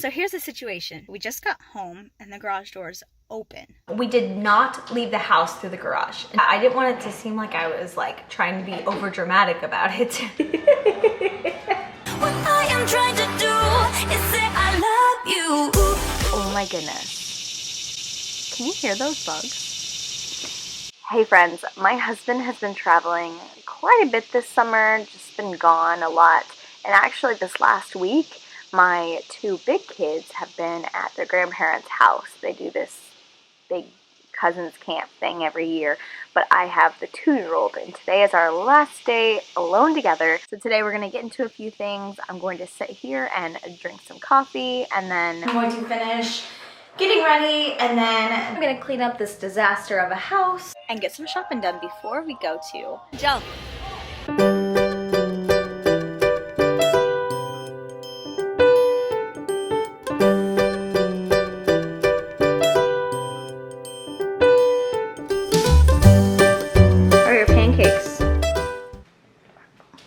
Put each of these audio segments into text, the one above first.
So here's the situation. We just got home and the garage door's open. We did not leave the house through the garage. I didn't want it to seem like I was like trying to be over dramatic about it. What I am trying to do is say I love you. Oh my goodness. Can you hear those bugs? Hey friends, my husband has been traveling quite a bit this summer, just been gone a lot. And actually this last week, my two big kids have been at their grandparents' house. They do this big cousins camp thing every year, but I have the 2-year-old, and today is our last day alone together. So today we're going to get into a few things. I'm going to sit here and drink some coffee, and then I'm going to finish getting ready, and then I'm going to clean up this disaster of a house And get some shopping done before we go to jump.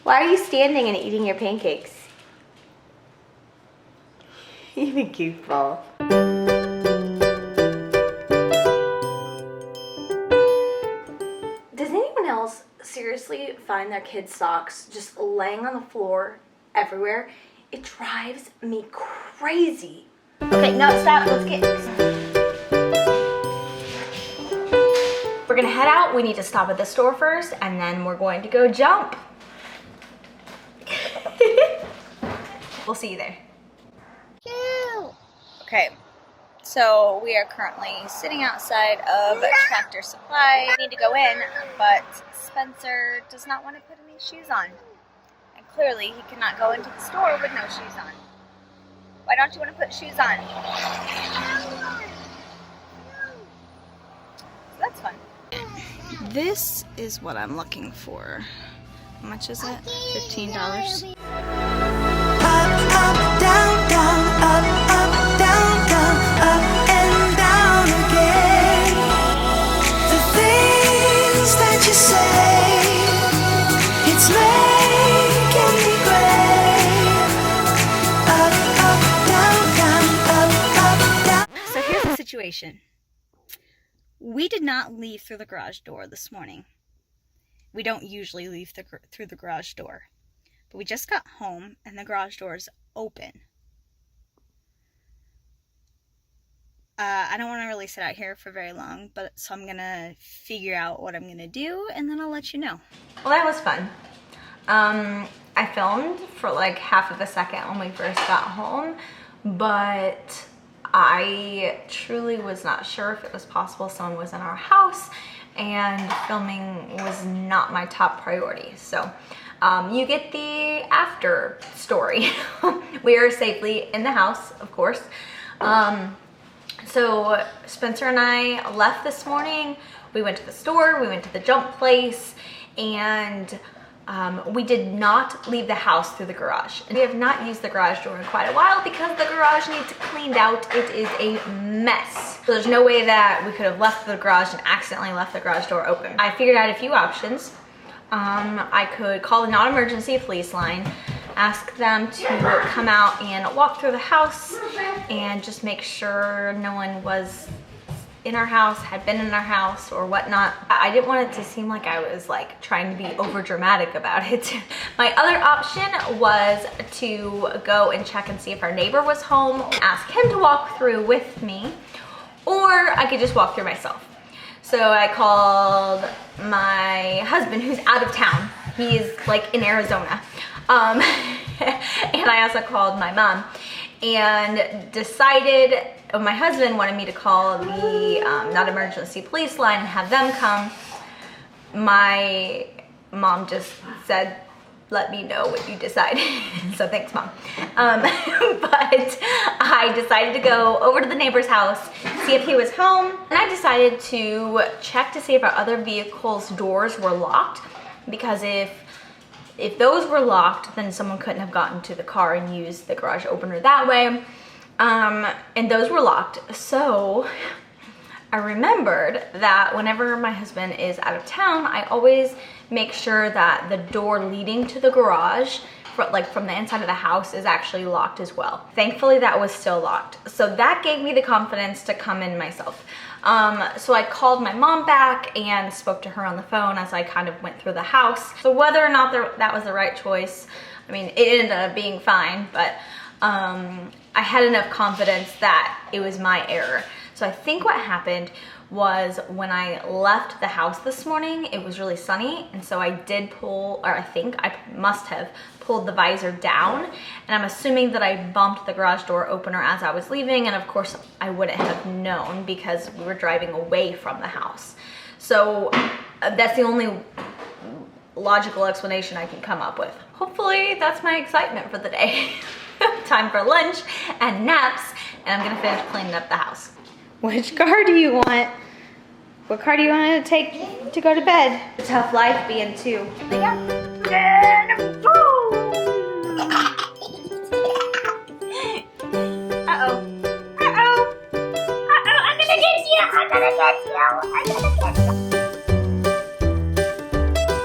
Why are you standing and eating your pancakes? You a goofball. Does anyone else seriously find their kids' socks just laying on the floor everywhere? It drives me crazy. Okay, no, stop. Let's get... We're gonna head out. We need to stop at the store first, and then we're going to go jump. We'll see you there. Okay, so we are currently sitting outside of Tractor Supply. We need to go in, but Spencer does not want to put any shoes on. And clearly he cannot go into the store with no shoes on. Why don't you want to put shoes on? So that's fun. This is what I'm looking for. How much is it? $15. Up, down, down, up, down, down, up and down again. The things that you say, it's making me brave. Up, down, down, up, down. So here's the situation. We did not leave through the garage door this morning. We don't usually leave through the garage door. But we just got home and the garage door is open. I don't want to really sit out here for very long, so I'm going to figure out what I'm going to do, and then I'll let you know. Well, that was fun. I filmed for like half of a second when we first got home, but I truly was not sure if it was possible someone was in our house, and filming was not my top priority. So you get the after story. We are safely in the house, of course. So Spencer and I left this morning. We went to the store, we went to the jump place, and we did not leave the house through the garage. And we have not used the garage door in quite a while because the garage needs cleaned out. It is a mess. So there's no way that we could have left the garage and accidentally left the garage door open. I figured out a few options. I could call the non-emergency police line, ask them to come out and walk through the house and just make sure no one was in our house, had been in our house or whatnot. I didn't want it to seem like I was like trying to be over dramatic about it. My other option was to go and check and see if our neighbor was home, ask him to walk through with me, or I could just walk through myself. So I called my husband, who's out of town. He's like in Arizona. And I also called my mom and decided, my husband wanted me to call the non-emergency police line and have them come. My mom just said, let me know what you decide. So thanks, Mom. But I decided to go over to the neighbor's house, see if he was home. And I decided to check to see if our other vehicle's doors were locked, because if those were locked, then someone couldn't have gotten to the car and used the garage opener that way. And those were locked. So I remembered that whenever my husband is out of town, I always make sure that the door leading to the garage from the inside of the house is actually locked as well. Thankfully that was still locked. So that gave me the confidence to come in myself. So I called my mom back and spoke to her on the phone as I kind of went through the house. So whether or not that was the right choice, I mean, it ended up being fine, but I had enough confidence that it was my error. So I think what happened was when I left the house this morning, it was really sunny, and so I did pull, or I think I must have pulled the visor down, and I'm assuming that I bumped the garage door opener as I was leaving, and of course I wouldn't have known because we were driving away from the house. So that's the only logical explanation I can come up with. Hopefully that's my excitement for the day. Time for lunch and naps, and I'm gonna finish cleaning up the house. Which car do you want? What car do you want to take to go to bed? A tough life being two.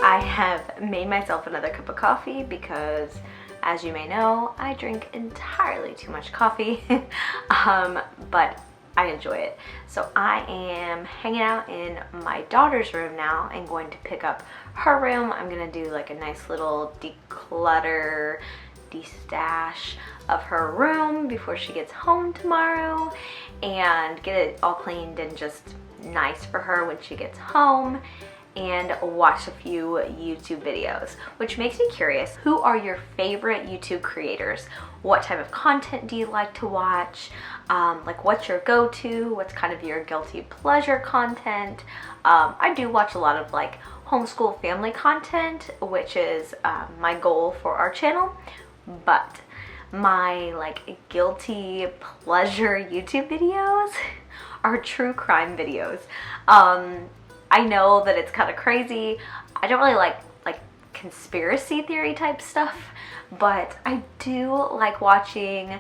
I have made myself another cup of coffee because, as you may know, I drink entirely too much coffee, but I enjoy it. So I am hanging out in my daughter's room now and going to pick up her room. I'm gonna do like a nice little declutter, de-stash of her room before she gets home tomorrow and get it all cleaned and just nice for her when she gets home, and watch a few YouTube videos, which makes me curious. Who are your favorite YouTube creators? What type of content do you like to watch? Like, what's your go-to? What's kind of your guilty pleasure content? I do watch a lot of like homeschool family content, which is my goal for our channel, but my like guilty pleasure YouTube videos are true crime videos. I know that it's kind of crazy. I don't really like conspiracy theory type stuff, but I do like watching,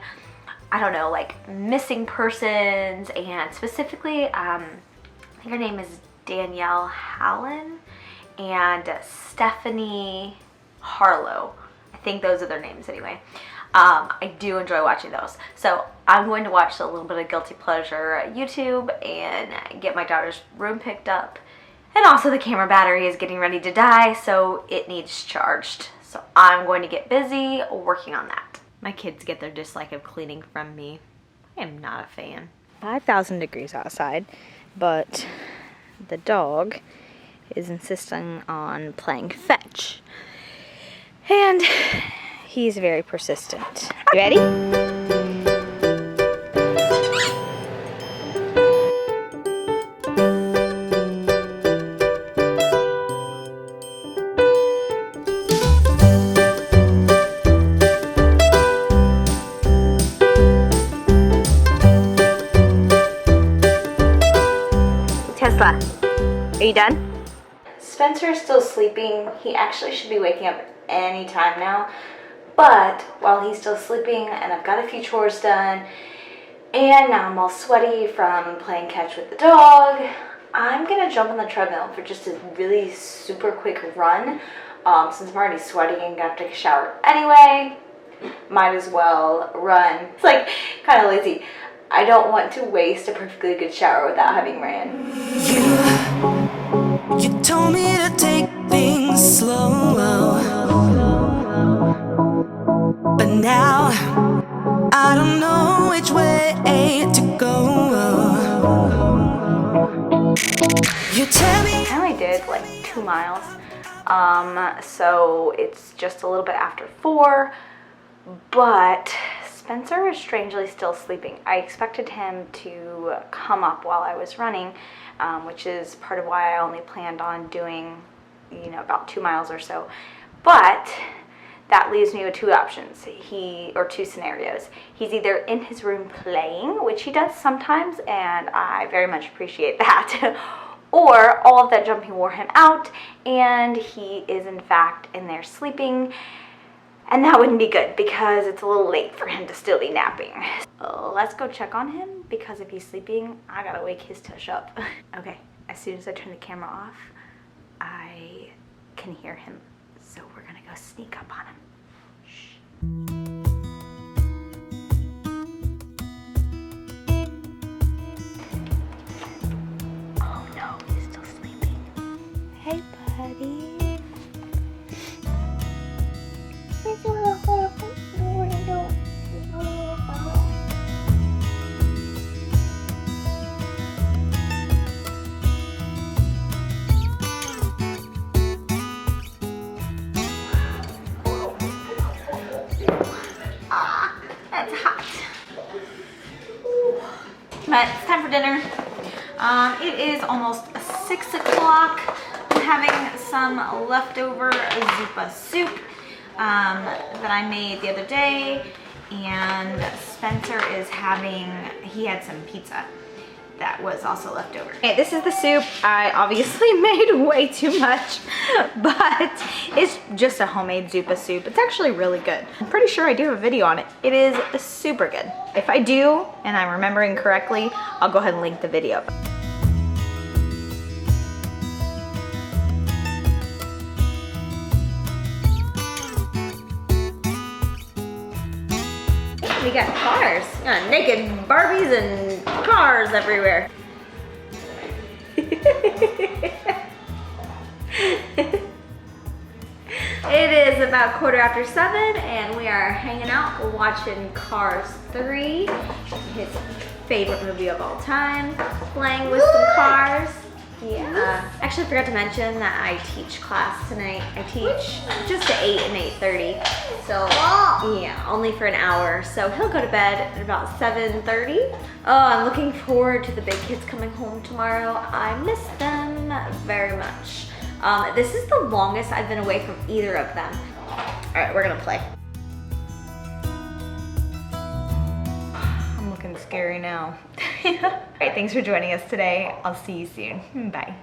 I don't know, like missing persons, and specifically, I think her name is Danielle Hallen and Stephanie Harlow. I think those are their names anyway. I do enjoy watching those. So I'm going to watch a little bit of guilty pleasure YouTube and get my daughter's room picked up. And also the camera battery is getting ready to die, so it needs charged. So I'm going to get busy working on that. My kids get their dislike of cleaning from me. I am not a fan. 5,000 degrees outside, but the dog is insisting on playing fetch. And he's very persistent. You ready? Tesla, are you done? Spencer is still sleeping. He actually should be waking up any time now. But while he's still sleeping and I've got a few chores done, and now I'm all sweaty from playing catch with the dog, I'm gonna jump on the treadmill for just a really super quick run. Since I'm already sweaty and gonna have to take a shower anyway, might as well run. It's like kind of lazy. I don't want to waste a perfectly good shower without having ran. You told me to take things slow, but now I don't know which way to go. You tell me. I only did like 2 miles, so it's just a little bit after 4, but Spencer is strangely still sleeping. I expected him to come up while I was running, which is part of why I only planned on doing, you know, about 2 miles or so. But that leaves me with two options, or two scenarios. He's either in his room playing, which he does sometimes, and I very much appreciate that, or all of that jumping wore him out, and he is in fact in there sleeping. And that wouldn't be good because it's a little late for him to still be napping. Let's go check on him, because if he's sleeping, I gotta wake his tush up. Okay, as soon as I turn the camera off, I can hear him. So we're gonna go sneak up on him. Shh. Oh no, he's still sleeping. Hey, buddy. That's hot. But it's time for dinner. It is almost 6 o'clock. I'm having some leftover zuppa soup that I made the other day, and Spencer is having, he had some pizza that was also left over. Okay, this is the soup. I obviously made way too much, but it's just a homemade zuppa soup. It's actually really good. I'm pretty sure I do have a video on it. It is super good. If I do, and I'm remembering correctly, I'll go ahead and link the video. We got cars. Got naked Barbies and cars everywhere. It is about 7:15 and we are hanging out watching Cars 3, his favorite movie of all time, playing with some cars. Yeah. Actually, I forgot to mention that I teach class tonight. I teach just at 8 and 8:30. So, yeah, only for an hour. So he'll go to bed at about 7:30. Oh, I'm looking forward to the big kids coming home tomorrow. I miss them very much. This is the longest I've been away from either of them. All right, we're gonna play. I'm looking scary now. All right, thanks for joining us today. I'll see you soon. Bye.